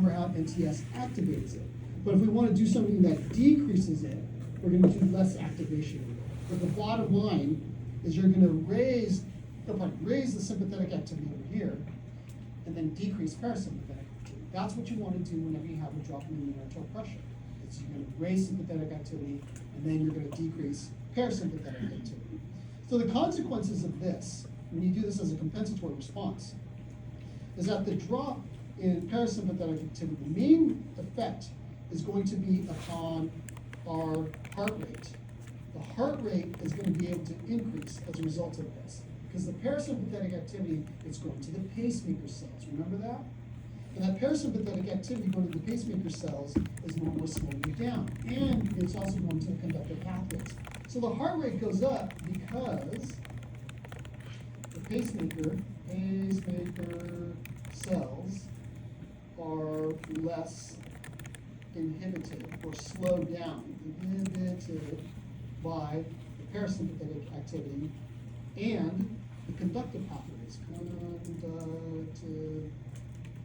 remember how NTS activates it. But if we want to do something that decreases it, we're going to do less activation. But the bottom line is you're going to raise the sympathetic activity over here, and then decrease parasympathetic activity. That's what you want to do whenever you have a drop in the mean arterial pressure. It's you're going to raise sympathetic activity, and then you're going to decrease parasympathetic activity. So the consequences of this, when you do this as a compensatory response, is that the drop in parasympathetic activity, the main effect is going to be upon our heart rate. The heart rate is going to be able to increase as a result of this, because the parasympathetic activity is going to the pacemaker cells. Remember that? And that parasympathetic activity going to the pacemaker cells is what will slow you down, and it's also going to the conductive pathways. So the heart rate goes up because the pacemaker cells are less inhibited or slowed down, inhibited by the parasympathetic activity and the conductive pathways. Conductive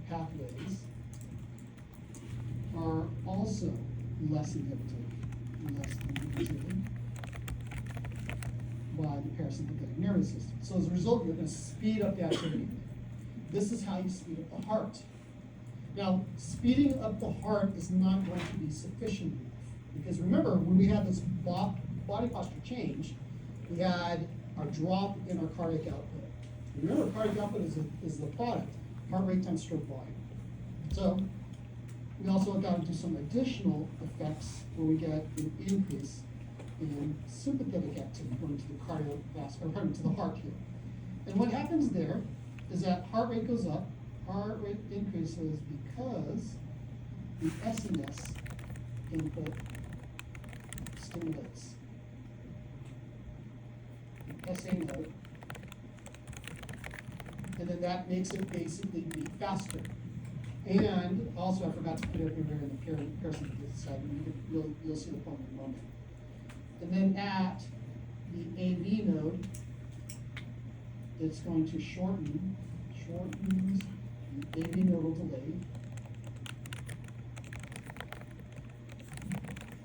pathways are also less inhibited by the parasympathetic nervous system. So as a result, you're going to speed up the activity. This is how you speed up the heart. Now, speeding up the heart is not going to be sufficient enough, because remember, when we had this body posture change, we had our drop in our cardiac output. Remember, cardiac output is the product, heart rate times stroke volume. So we also got to do some additional effects where we get an increase in sympathetic activity going to the cardiovascular, to the heart here. And what happens there is that heart rate goes up, heart rate increases because the SNS input stimulates the SA node, and then that makes it basically beat faster. And also, I forgot to put it here in the parasympathetic side, you'll see the point in a moment. And then at the AV node, it's going to shortens the AV nodal delay.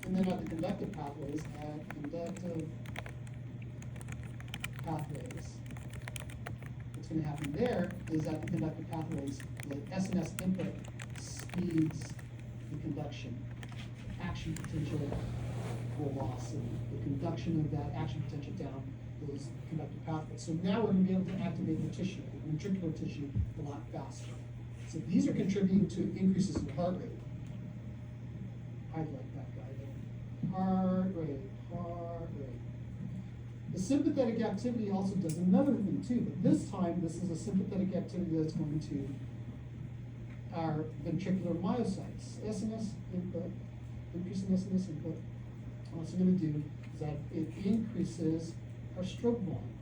And then at the conductive pathways, what's going to happen there is that the conductive pathways, the SNS input speeds the conduction. Action potential will loss, and the conduction of that action potential down those conductive pathways. So now we're going to be able to activate the tissue, the ventricular tissue, a lot faster. So these are contributing to increases in heart rate. I like that guy there. Heart rate. The sympathetic activity also does another thing too, but this time this is a sympathetic activity that's going to our ventricular myocytes. SNS input, increasing SNS input. What it's going to do is that it increases our stroke volume.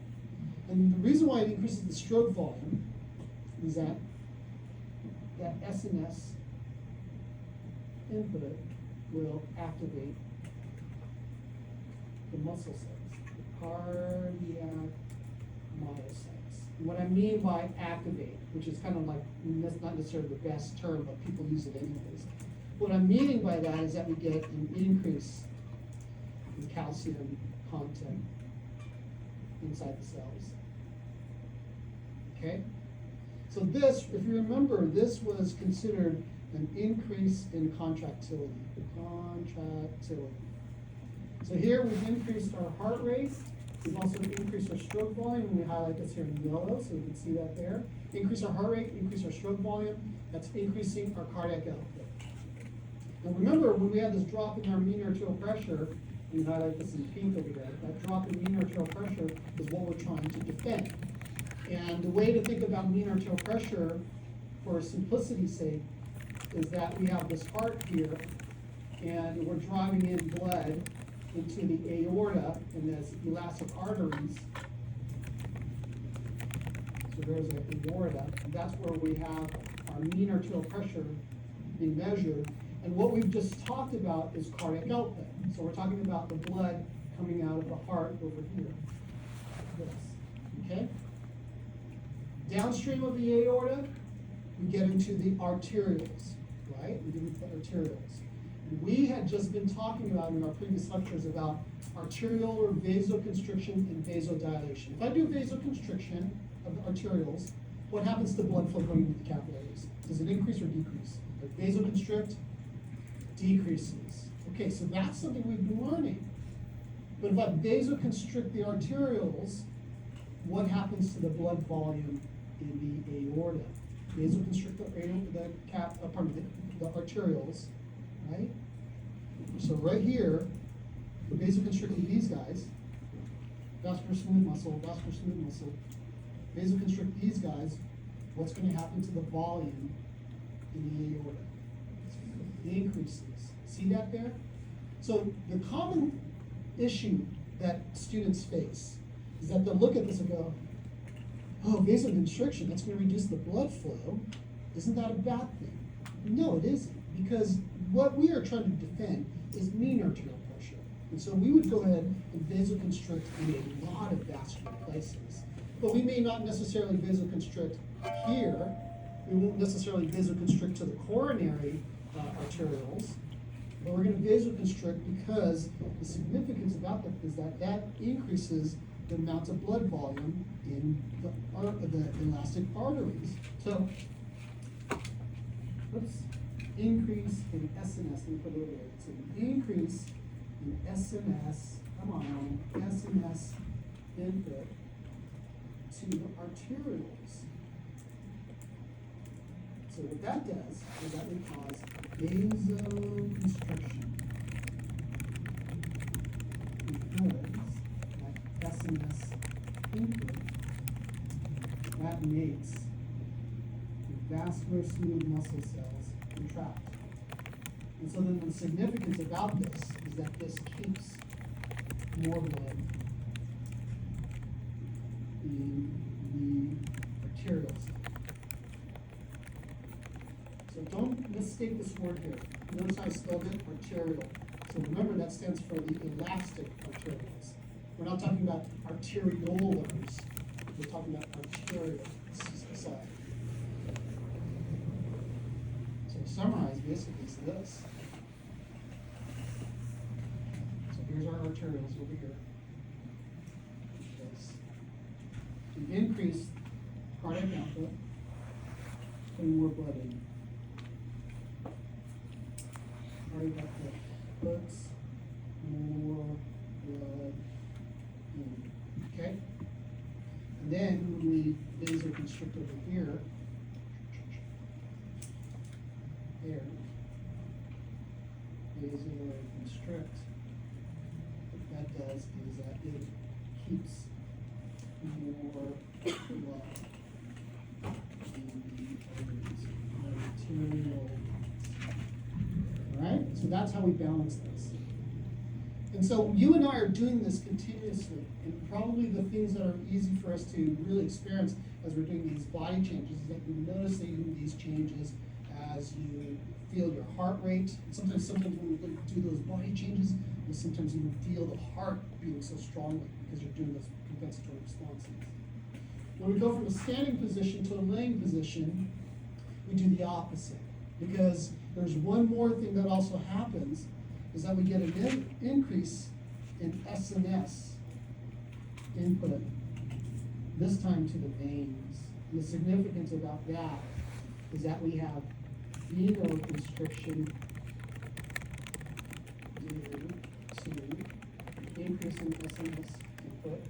And the reason why it increases the stroke volume is that SNS input will activate the muscle cells, the cardiac myocytes. And what I mean by activate, which is kind of like, that's not necessarily the best term, but people use it anyways. What I'm meaning by that is that we get an increase in calcium content inside the cells. Okay? So this, if you remember, this was considered an increase in contractility. So here we've increased our heart rate. We've also increased our stroke volume, and we highlight this here in yellow, so you can see that there. Increase our heart rate, increase our stroke volume. That's increasing our cardiac output. And remember, when we had this drop in our mean arterial pressure, we highlight this in pink over there, that drop in mean arterial pressure is what we're trying to defend. And the way to think about mean arterial pressure, for simplicity's sake, is that we have this heart here, and we're driving in blood into the aorta and there's elastic arteries. So there's an aorta, and that's where we have our mean arterial pressure being measured. And what we've just talked about is cardiac output. So we're talking about the blood coming out of the heart over here. This, okay? Downstream of the aorta, we get into the arterioles, right? do with the arterioles. And we had just been talking about in our previous lectures about arteriolar vasoconstriction and vasodilation. If I do vasoconstriction of the arterioles, what happens to blood flow going into the capillaries? Does it increase or decrease? Like vasoconstrict, decreases. Okay, so that's something we've been learning. But if I vasoconstrict the arterioles, what happens to the blood volume in the aorta? Vasoconstrict the arterioles, right? So right here, we're vasoconstricting these guys, vascular smooth muscle, vasoconstrict these guys, what's going to happen to the volume in the aorta? It increases. See that there? So the common issue that students face is that they'll look at this and go, oh, vasoconstriction, that's going to reduce the blood flow. Isn't that a bad thing? No, it isn't, because what we are trying to defend is mean arterial pressure. And so we would go ahead and vasoconstrict in a lot of vascular places. But we may not necessarily vasoconstrict here. We won't necessarily vasoconstrict to the coronary arterioles. But we're going to vasoconstrict because the significance about that is that that increases the amount of blood volume in the elastic arteries. So, increase in SNS, let me put it over there. It's an increase in SNS, SNS input to the arterioles. So what that does is that would cause vasoconstriction. Because that SNS input, that makes the vascular smooth muscle cells contract. And so then the significance about this is that this keeps more blood in the arterioles. So don't mistake this word here. Notice how I spelled it, arterial. So remember that stands for the elastic arterioles. We're not talking about arteriolars. We're talking about arterial side. So to summarize, basically it's this. So here's our arterioles over here. This. To increase cardiac output, putting more blood in. Cardiac output puts more blood in. Okay? And then when we vasoconstrict over here, there, vasoconstrict, what that does is that it keeps more blood in the arterial. Alright? So that's how we balance this. And so you and I are doing this continuously, and probably the things that are easy for us to really experience as we're doing these body changes is that you notice that you do these changes as you feel your heart rate. Sometimes when we do those body changes, you sometimes even feel the heart beating so strongly because you're doing those compensatory responses. When we go from a standing position to a laying position, we do the opposite, because there's one more thing that also happens, is that we get an increase in SNS input, this time to the veins. And the significance about that is that we have venoconstriction due to increase in SNS input.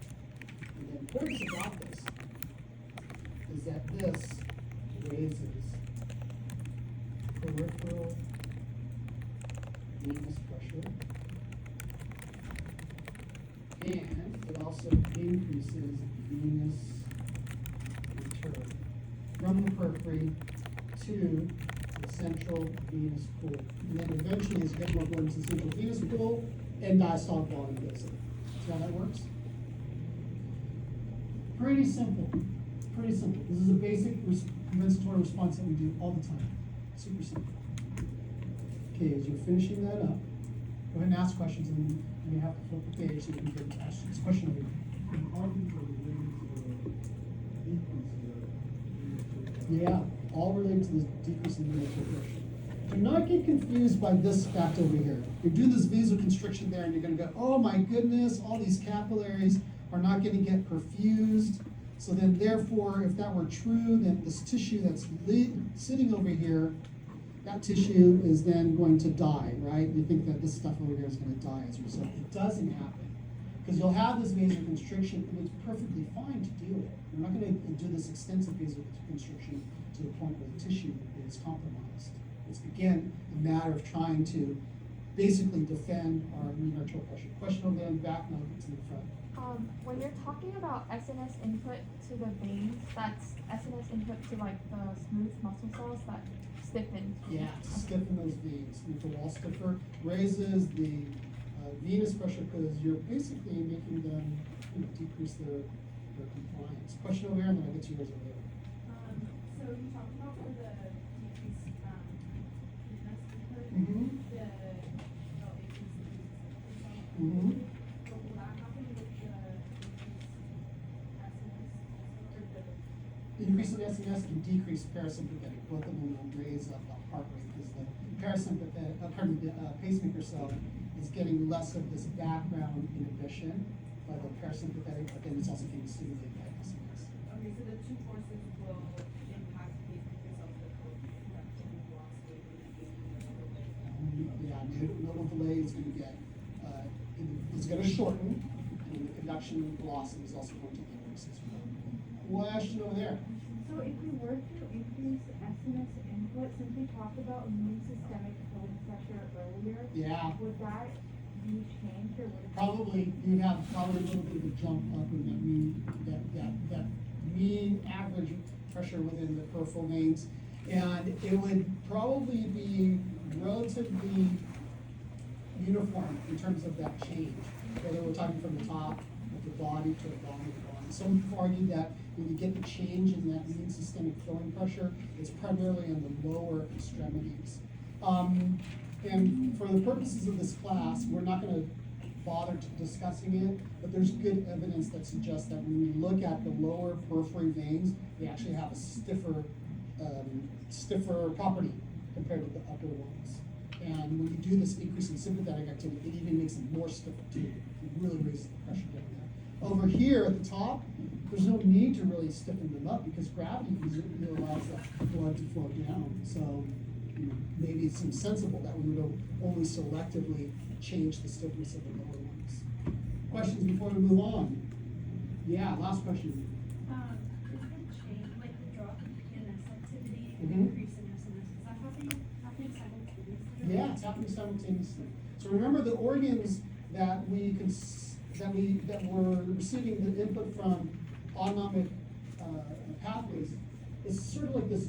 And the importance about this is that this raises peripheral venous pressure, and it also increases venous return from the periphery to the central venous pool. And then eventually, as you get more blood into the central venous pool, and diastolic volume goes in. See how that works? Pretty simple. Pretty simple. This is a basic compensatory response that we do all the time. Super simple. Okay, as you're finishing that up, go ahead and ask questions, and then you have to flip the page so you can get asked this question later. Yeah, all related to the decrease in venous pressure. Do not get confused by this fact over here. You do this vasoconstriction there, and you're going to go, oh my goodness, all these capillaries are not going to get perfused. So then, therefore, if that were true, then this tissue that's sitting over here, that tissue is then going to die, right? You think that this stuff over here is going to die as a result. It doesn't happen. Because you'll have this vasoconstriction, and it's perfectly fine to do it. You're not going to do this extensive vasoconstriction to the point where the tissue is compromised. It's, again, a matter of trying to basically defend our mean arterial pressure. Question over there in the back, now get to the front. When you're talking about SNS input to the veins, that's SNS input to like the smooth muscle cells that stiffen. Yeah, stiffen those veins, make the wall stiffer, raises the venous pressure because you're basically making them decrease their compliance. Question over here, and then I'll get to yours over there. So you talked about for the decreased fitness input, Mm-hmm. Mm-hmm. But will that happen with the increase SNS also, or the Increase in SNS can decrease parasympathetic. Both of them will raise up the heart rate because the parasympathetic, pacemaker cell is getting less of this background inhibition by the parasympathetic, but then it's also getting stimulated by SNS. Okay, so the two forces will impact the pacemaker cells, the conduction velocity, Yeah, nodal delay is going to get, it's going to shorten, and the conduction velocity is also going to increase as well. Question over there. So if we were to increase SNS input, since we talked about immune systemic filling pressure earlier, Yeah. would that be changed or would it Probably, you'd have probably a little bit of a jump up in that mean average pressure within the peripheral veins. And it would probably be relatively uniform in terms of that change, whether we're talking from the top of the body to the bottom of the body. Some have argued that when you get the change in that mean systemic filling pressure, it's primarily in the lower extremities. And for the purposes of this class, we're not going to bother discussing it, but there's good evidence that suggests that when we look at the lower periphery veins, they actually have a stiffer property compared to the upper ones. And when you do this increase in sympathetic activity, it even makes them more stiff too. It really raises the pressure down there. Over here at the top, there's no need to really stiffen them up because gravity allows that blood to flow down. So maybe it seems sensible that we would only selectively change the stiffness of the lower ones. Questions before we move on? Yeah, last question. Is the change, like the drop in NS activity and Mhm. increase in SNS, is that happening simultaneously? Yeah, it's happening simultaneously. So remember the organs that that were receiving the input from autonomic pathways. It's sort of like this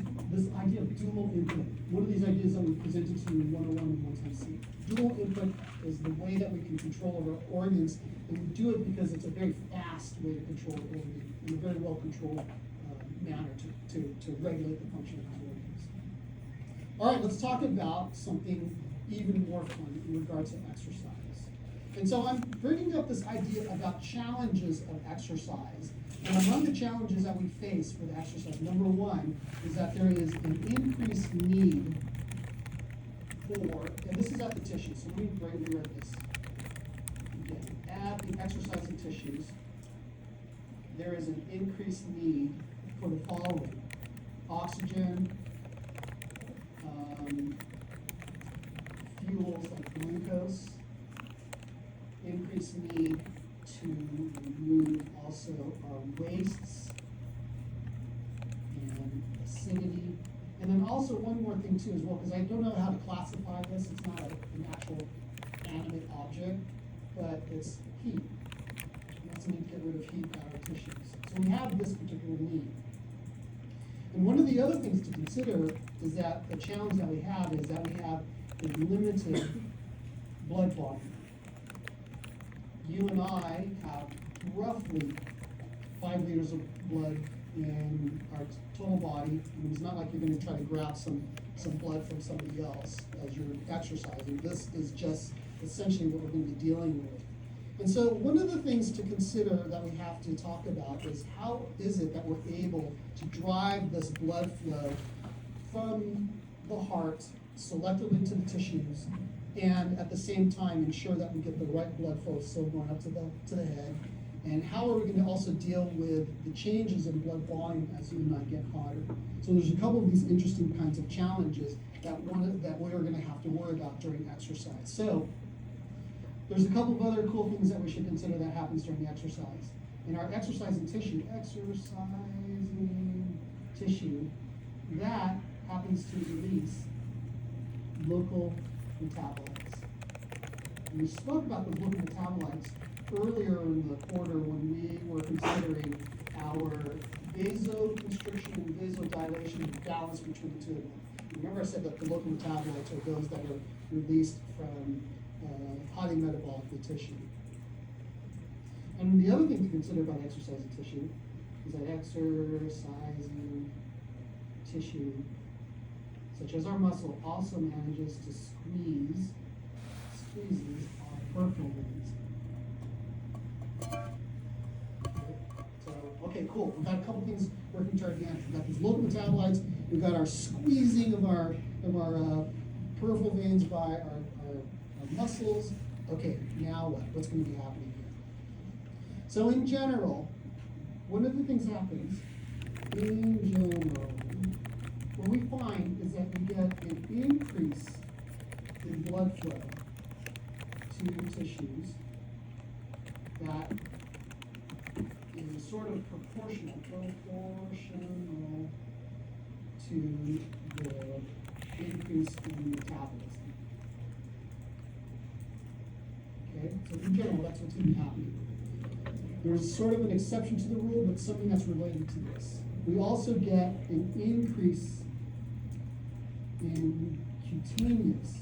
idea of dual input. One of these ideas that we presented to you in 101 and 110C. Dual input is the way that we can control our organs, and we do it because it's a very fast way to control the organ in a very well controlled manner to regulate the function of the organs. All right, let's talk about something even more fun in regards to exercise. And so I'm bringing up this idea about challenges of exercise. And among the challenges that we face with exercise, number one is that there is an increased need for, and this is at the tissues, so let me bring this. Again, at the exercising tissues, there is an increased need for the following: oxygen, fuels like glucose, increased need to remove also wastes and acidity. And then also one more thing too as well, because I don't know how to classify this, it's not an actual animate object, but it's heat. We also need to get rid of heat out of our tissues. So we have this particular need. And one of the other things to consider is that the challenge that we have is that we have a limited blood volume. You and I have roughly 5 liters of blood in our total body. And it's not like you're going to try to grab some blood from somebody else as you're exercising. This is just essentially what we're going to be dealing with. And so one of the things to consider that we have to talk about is how is it that we're able to drive this blood flow from the heart selectively to the tissues, and at the same time ensure that we get the right blood flow still going up to the head. And how are we going to also deal with the changes in blood volume as you and I get hotter? So there's a couple of these interesting kinds of challenges that we are going to have to worry about during exercise. So there's a couple of other cool things that we should consider that happens during the exercise. In our exercising tissue, that happens to release local metabolites. And we spoke about those local metabolites earlier in the quarter when we were considering our vasoconstriction and vasodilation and balance between the two of them. Remember I said that the local metabolites are those that are released from highly metabolically tissue. And the other thing to consider about exercising tissue is that exercising tissue, such as our muscle, also manages to squeezes our peripheral veins. Okay, cool. We've got a couple things working to our advantage. We've got these local metabolites. We've got our squeezing of our peripheral veins by our muscles. Okay, now what? What's going to be happening here? So in general, one of the things happens in general, what we find is that we get an increase in blood flow to tissues that is sort of proportional to the increase in metabolism. Okay, so in general, that's what's going to be happening. There's sort of an exception to the rule, but something that's related to this. We also get an increase in cutaneous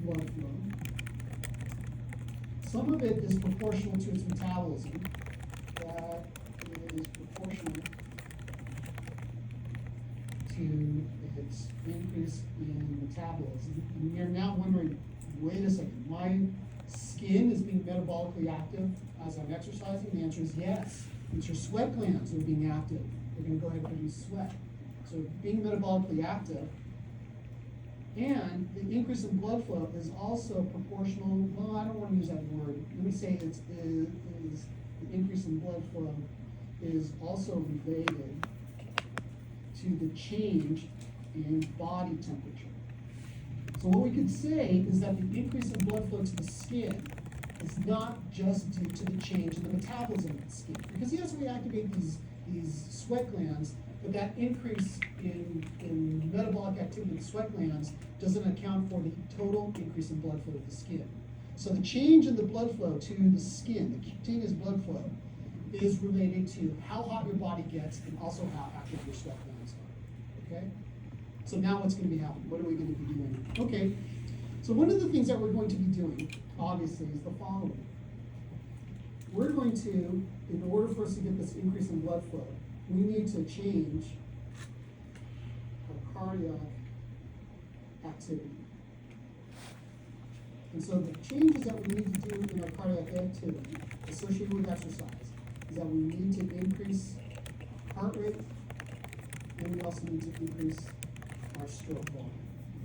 blood flow. Some of it is proportional to its metabolism. That is proportional to its increase in metabolism. And you're now wondering, wait a second, my skin is being metabolically active as I'm exercising? The answer is yes. It's your sweat glands that are being active. They're going to go ahead and produce sweat. So being metabolically active, and the increase in blood flow is also proportional. Well, I don't want to use that word. Let me say the increase in blood flow is also related to the change in body temperature. So what we could say is that the increase in blood flow to the skin is not just due to the change in the metabolism of the skin. Because yes, we activate these sweat glands, but that increase in metabolic activity of the sweat glands doesn't account for the total increase in blood flow to the skin. So the change in the blood flow to the skin, the cutaneous blood flow, is related to how hot your body gets and also how active your sweat glands are. Okay? So now what's going to be happening? What are we going to be doing? Okay, so one of the things that we're going to be doing, obviously, is the following. We're going to, in order for us to get this increase in blood flow, we need to change our cardiac activity. And so the changes that we need to do in our cardiac activity associated with exercise is that we need to increase heart rate, and we also need to increase our stroke volume.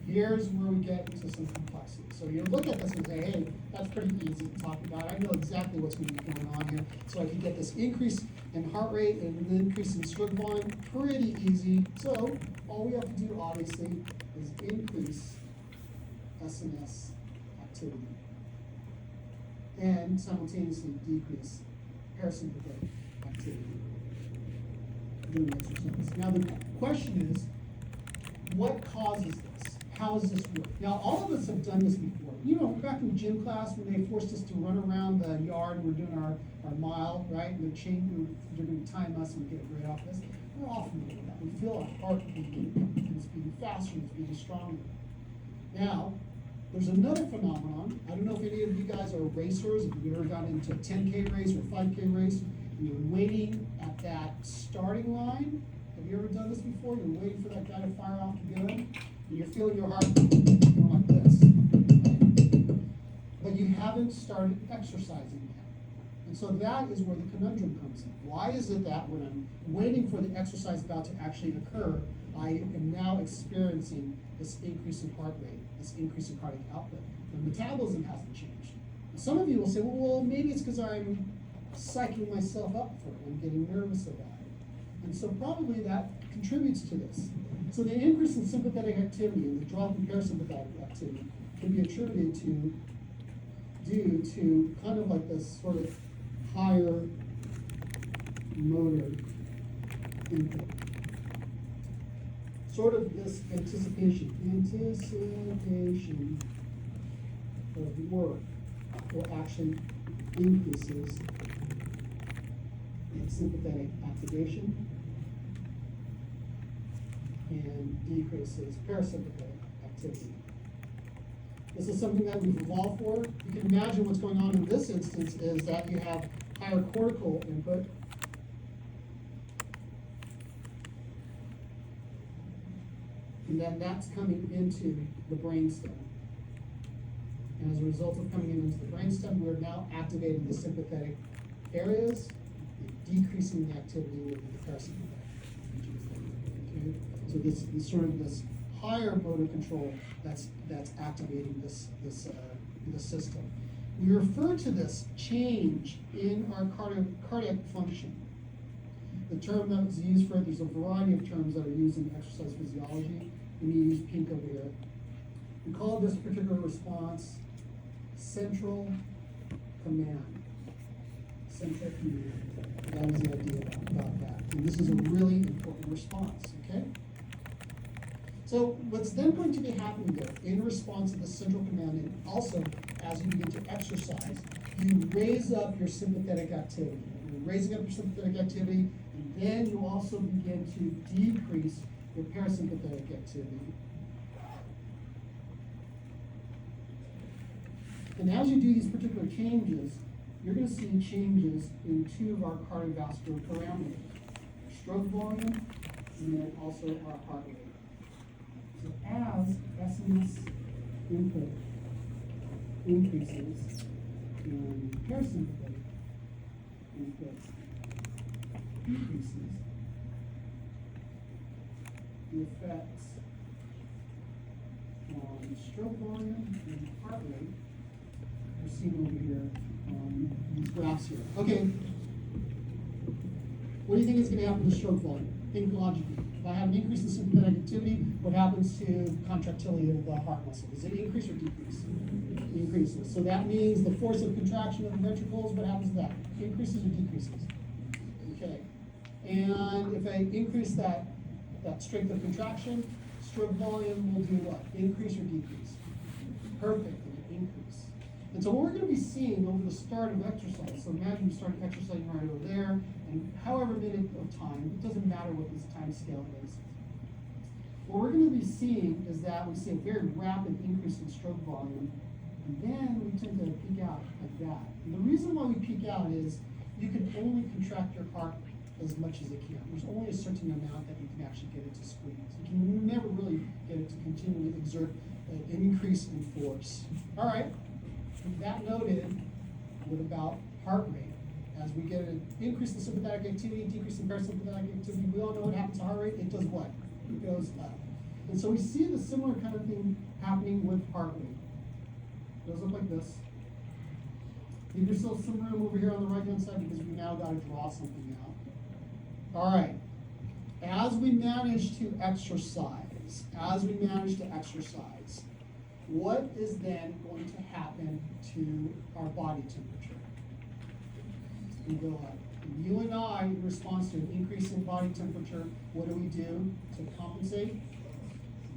Here's where we get into some complexity. So you look at this and say, hey, that's pretty easy to talk about. I know exactly what's going to be going on here. So I can get this increase in heart rate and an increase in stroke volume pretty easy. So all we have to do, obviously, is increase SNS activity and simultaneously decrease parasympathetic activity during exercise. Now the question is, what causes this? How does this work? Now, all of us have done this before. You know, back in gym class when they forced us to run around the yard, we're doing our mile, right? And they're going to time us and we get a grade off this. We're all familiar with that. We feel our heart beating. It's beating faster, it's beating stronger. Now, there's another phenomenon. I don't know if any of you guys are racers, if you've ever gotten into a 10K race or 5K race, and you're waiting at that starting line. Have you ever done this before? You're waiting for that guy to fire off the gun, and you're feeling your heart going like this. Right? But you haven't started exercising yet. And so that is where the conundrum comes in. Why is it that when I'm waiting for the exercise about to actually occur, I am now experiencing this increase in heart rate, this increase in cardiac output. The metabolism hasn't changed. Now, some of you will say, well, maybe it's because I'm psyching myself up for it. I'm getting nervous about it. And so probably that contributes to this. So the increase in sympathetic activity and the drop in parasympathetic activity can be attributed due to kind of like this sort of higher motor input. Sort of this anticipation of work or action increases in sympathetic activation and decreases parasympathetic activity. This is something that we've evolved for. You can imagine what's going on in this instance is that you have higher cortical input. And then that's coming into the brainstem. And as a result of coming into the brainstem, we're now activating the sympathetic areas and decreasing the activity with the parasympathetic. Okay? So this sort of this higher motor control that's activating this system. We refer to this change in our cardiac function. The term that was used for it, there's a variety of terms that are used in exercise physiology. Let me use pink over here. We call this particular response central command. Central command. That was the idea about that. And this is a really important response, okay? So what's then going to be happening there in response to the central command, and also as you begin to exercise, you raise up your sympathetic activity. You're raising up your sympathetic activity, and then you also begin to decrease your parasympathetic activity. And as you do these particular changes, you're going to see changes in two of our cardiovascular parameters, stroke volume, and then also our heart rate. So as SNS input increases and parasympathetic input decreases, the effects on stroke volume and heart rate are seen over here on these graphs here. Okay, what do you think is going to happen to stroke volume? Think logically. If I have an increase in sympathetic activity, what happens to contractility of the heart muscle? Does it increase or decrease? It increases. So that means the force of contraction of the ventricles, what happens to that? Increases or decreases? Okay. And if I increase that strength of contraction, stroke volume will do what? Increase or decrease? Perfect, and it increase. And so what we're going to be seeing over the start of exercise, so imagine you start exercising right over there, and however minute of time, it doesn't matter what this time scale is. What we're going to be seeing is that we see a very rapid increase in stroke volume, and then we tend to peak out like that. And the reason why we peak out is you can only contract your heart as much as it can. There's only a certain amount that you can actually get it to squeeze. You can never really get it to continually exert an increase in force. All right. With that noted, what about heart rate? As we get an increase in sympathetic activity, decrease in parasympathetic activity, we all know what happens to heart rate. It does what? It goes up. And so we see the similar kind of thing happening with heart rate. It goes up like this. Leave yourself some room over here on the right-hand side because we now got to draw something out. All right. As we manage to exercise, what is then going to happen to our body temperature? We go up. You and I, in response to an increase in body temperature, what do we do to compensate?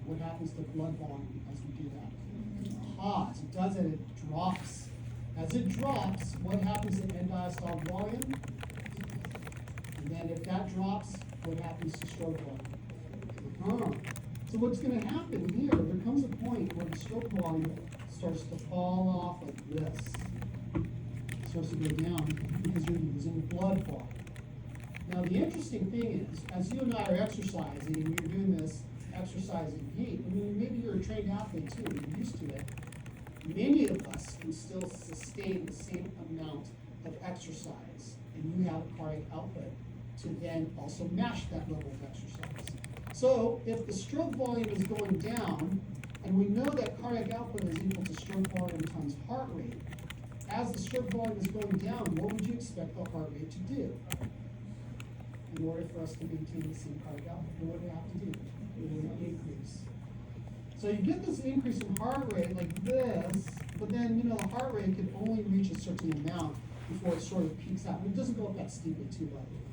What happens to blood volume as we do that? Aha, so it does it, it drops. As it drops, what happens to end diastolic volume? And then if that drops, what happens to stroke volume? So what's going to happen here, there comes a point where the stroke volume starts to fall off like this. It starts to go down because you're losing blood volume. Now the interesting thing is, as you and I are exercising, and you're doing this exercising heat, I mean, maybe you're a trained athlete too, you're used to it. Many of us can still sustain the same amount of exercise, and you have a cardiac output to then also match that level of exercise. So if the stroke volume is going down, and we know that cardiac output is equal to stroke volume times heart rate, as the stroke volume is going down, what would you expect the heart rate to do? In order for us to maintain the same cardiac output, what do we have to do? We would increase. So you get this increase in heart rate like this, but then, the heart rate can only reach a certain amount before it sort of peaks out. It doesn't go up that steeply too lightly.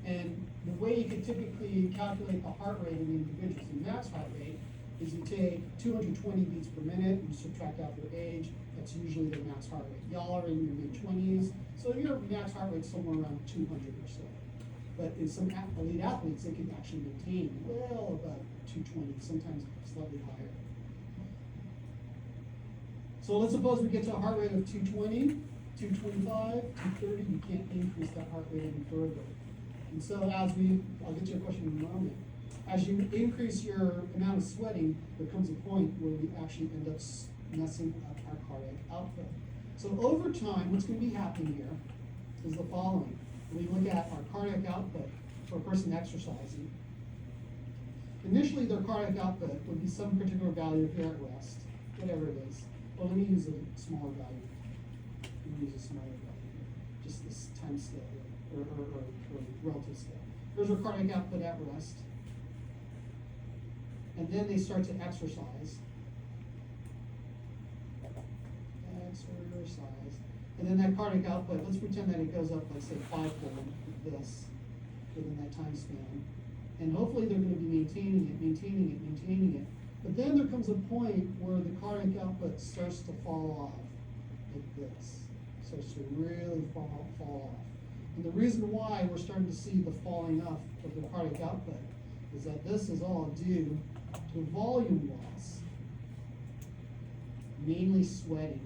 And the way you can typically calculate the heart rate in individuals, the max heart rate, is you take 220 beats per minute, and you subtract out their age. That's usually their max heart rate. Y'all are in your mid-20s, so your max heart rate's somewhere around 200 or so. But in some elite athletes, they can actually maintain well above 220, sometimes slightly higher. So let's suppose we get to a heart rate of 220, 225, 230. You can't increase that heart rate any further. And so I'll get to your question in a moment. As you increase your amount of sweating, there comes a point where we actually end up messing up our cardiac output. So over time, what's going to be happening here is the following. When we look at our cardiac output for a person exercising, initially their cardiac output would be some particular value here at rest, whatever it is. Well, let me use a smaller value. Let me use a smaller value here, just this time scale here, or relative scale. Here's our cardiac output at rest. And then they start to exercise. And then that cardiac output, let's pretend that it goes up, let's say, fivefold with this within that time span. And hopefully they're going to be maintaining it. But then there comes a point where the cardiac output starts to fall off like this. Starts to really fall off. And the reason why we're starting to see the falling off of the cardiac output is that this is all due to volume loss, mainly sweating.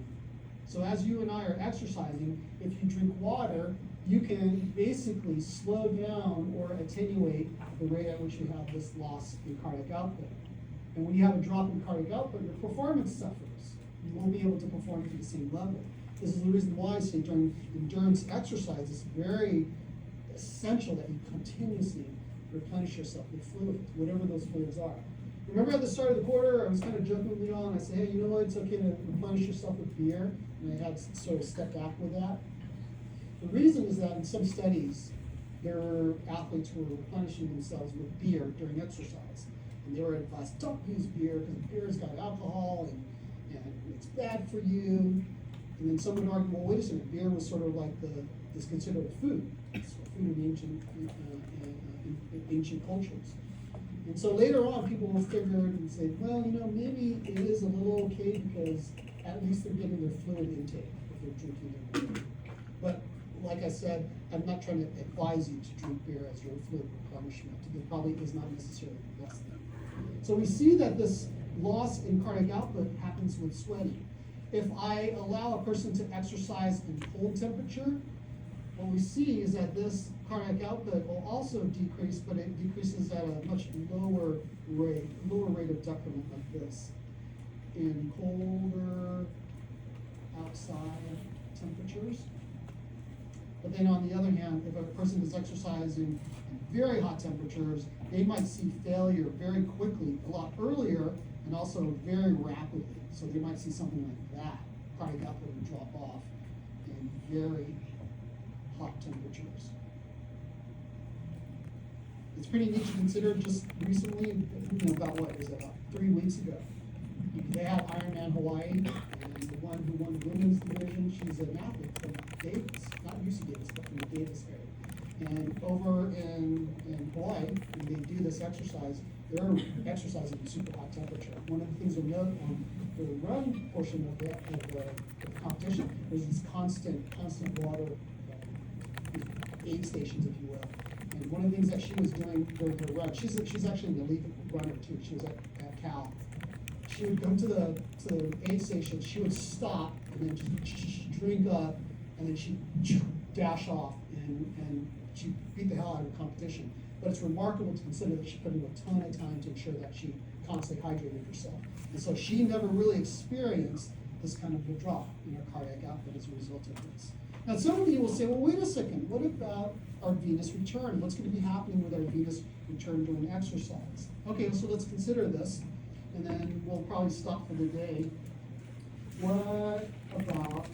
So as you and I are exercising, if you drink water, you can basically slow down or attenuate the rate at which you have this loss in cardiac output. And when you have a drop in cardiac output, your performance suffers. You won't be able to perform to the same level. This is the reason why I say during endurance exercise, it's very essential that you continuously replenish yourself with fluids, whatever those fluids are. Remember at the start of the quarter, I was kind of joking with Leon, and I said, hey, you know what, it's okay to replenish yourself with beer, and I had to sort of step back with that. The reason is that in some studies, there were athletes who were replenishing themselves with beer during exercise, and they were advised, don't use beer, because beer's got alcohol, and it's bad for you. And then some would argue, well, wait a second, beer was sort of like is considered a food. It's a food in ancient cultures. And so later on, people will figure and say, well, maybe it is a little okay because at least they're getting their fluid intake if they're drinking their beer. But like I said, I'm not trying to advise you to drink beer as your fluid replenishment. It probably is not necessarily the best thing. So we see that this loss in cardiac output happens with sweating. If I allow a person to exercise in cold temperature, what we see is that this cardiac output will also decrease, but it decreases at a much lower rate of decrement like this. In colder outside temperatures. But then on the other hand, if a person is exercising in very hot temperatures, they might see failure very quickly, a lot earlier, and also very rapidly. So they might see something like that. Cardiac output would drop off in very hot temperatures. It's pretty neat to consider. Just recently, about 3 weeks ago, they had Ironman Hawaii, and the one who won the women's division, she's an athlete from Davis, not UC Davis, but from the Davis area. And over in Hawaii, when they do this exercise, they're exercising in super hot temperature. One of the things you'll note on the run portion of the competition is these constant water aid stations, if you will. And one of the things that she was doing during her run, she's actually an elite runner too. She was at Cal. She would go to the aid station. She would stop and then just drink up, and then she'd dash off, and she beat the hell out of the competition. But it's remarkable to consider that she put in a ton of time to ensure that she constantly hydrated herself. And so she never really experienced this kind of a drop in her cardiac output as a result of this. Now, some of you will say, well, wait a second, what about our venous return? What's going to be happening with our venous return during exercise? Okay, so let's consider this, and then we'll probably stop for the day. What about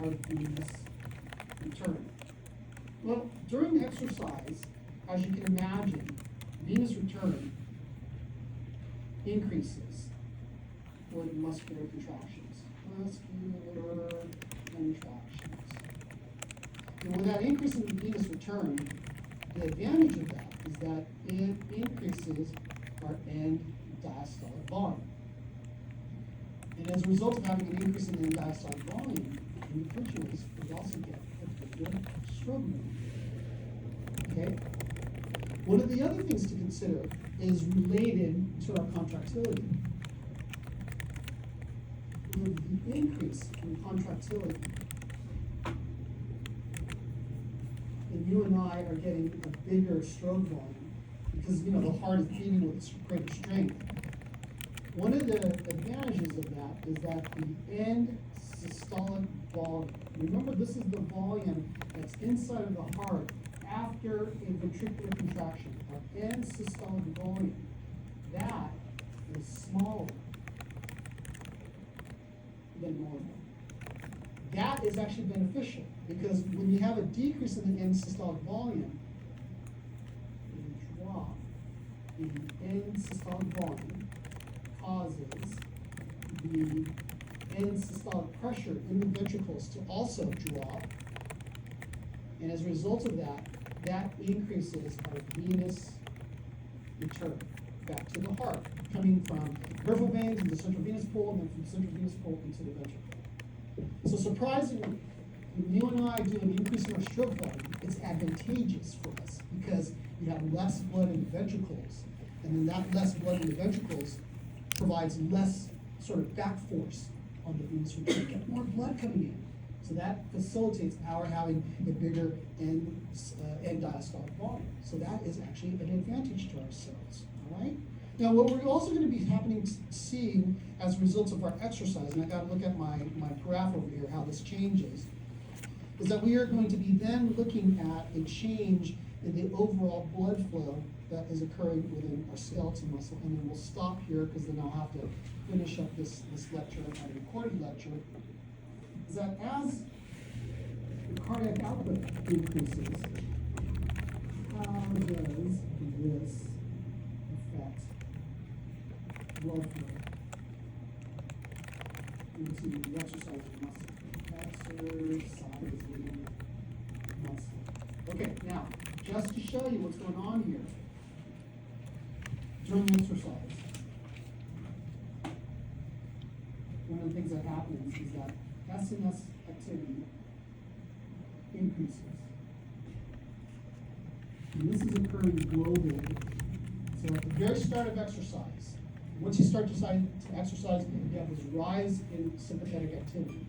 our venous return? Well, during exercise, as you can imagine, venous return increases with muscular contractions. Muscular contractions. And with that increase in the venous return, the advantage of that is that it increases our end diastolic volume. And as a result of having an increase in the end diastolic volume, individuals will also get a bigger stroke movement. Okay? One of the other things to consider is related to our contractility. With the increase in contractility, and you and I are getting a bigger stroke volume because the heart is beating with greater strength. One of the advantages of that is that the end systolic volume, remember this is the volume that's inside of the heart after a ventricular contraction, our end systolic volume, that is smaller than normal. That is actually beneficial because when you have a decrease in the end systolic volume, a drop in the end systolic volume causes the end systolic pressure in the ventricles to also drop. And as a result of that, that increases our venous return back to the heart, coming from peripheral veins into the central venous pool, and then from the central venous pool into the ventricle. So surprisingly, when you and I do an increase in our stroke volume, it's advantageous for us because you have less blood in the ventricles, and then that less blood in the ventricles provides less sort of back force on the venous return, get more blood coming in. So that facilitates our having a bigger end diastolic volume. So that is actually an advantage to ourselves, all right? Now, what we're also going to be seeing as a result of our exercise, and I got to look at my graph over here, how this changes, is that we are going to be then looking at a change in the overall blood flow that is occurring within our skeletal muscle. And then we'll stop here because then I'll have to finish up this lecture, a recorded lecture. Is that as the cardiac output increases, how does this affect blood flow into the exercising muscle? Exercising muscle. Okay, now, just to show you what's going on here, during exercise, one of the things that happens is that SNS activity increases. And this is occurring globally. So at the very start of exercise, once you start to exercise, you have this rise in sympathetic activity.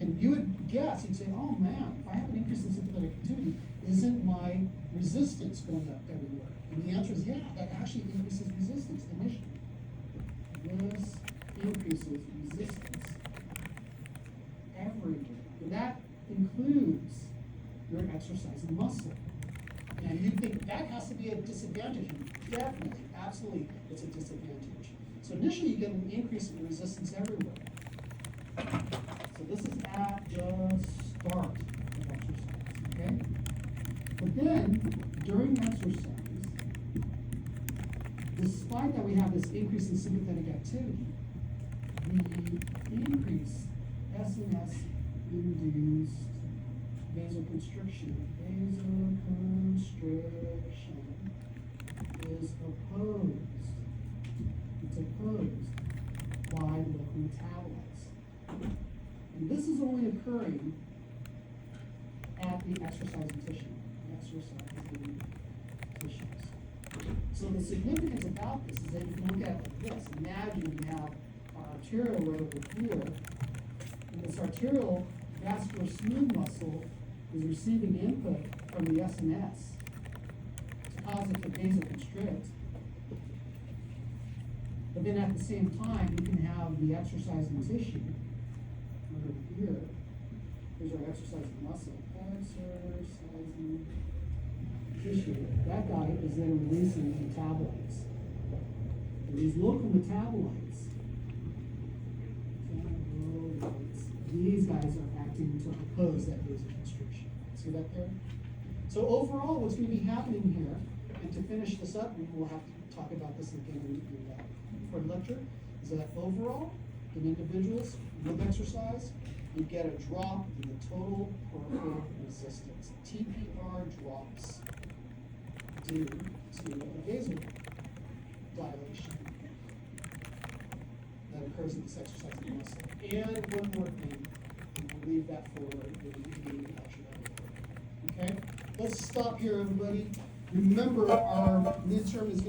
And you would guess, you'd say, oh man, if I have an increase in sympathetic activity, isn't my resistance going up everywhere? And the answer is yeah, that actually increases resistance initially. This increases resistance everywhere. And that includes your exercising muscle. And you think that has to be a disadvantage. Definitely, absolutely, it's a disadvantage. So initially you get an increase in resistance everywhere. So this is at the start of exercise, okay? But then, during exercise, despite that we have this increase in sympathetic activity, the increase SNS-induced vasoconstriction is opposed. It's opposed by local metabolites. And this is only occurring at the exercising tissue. So the significance about this is that if you look at it like this, imagine you have our arterial right over here, and this arterial vascular smooth muscle is receiving input from the SNS to cause it to vasoconstrict. But then at the same time, you can have the exercising tissue right over here Here's our exercising muscle. Exercising tissue. That guy is then releasing metabolites. And these local metabolites, these guys are acting to oppose that vasoconstriction. See that there? So overall, what's going to be happening here, and to finish this up, we will have to talk about this again for the lecture, is that overall, in individuals with exercise, you get a drop in the total peripheral resistance. TPR drops due to a vasodilation that occurs in this exercising muscle. And one more thing, and we'll leave that for the lecture. Okay? Let's stop here, everybody. Remember, our midterm is going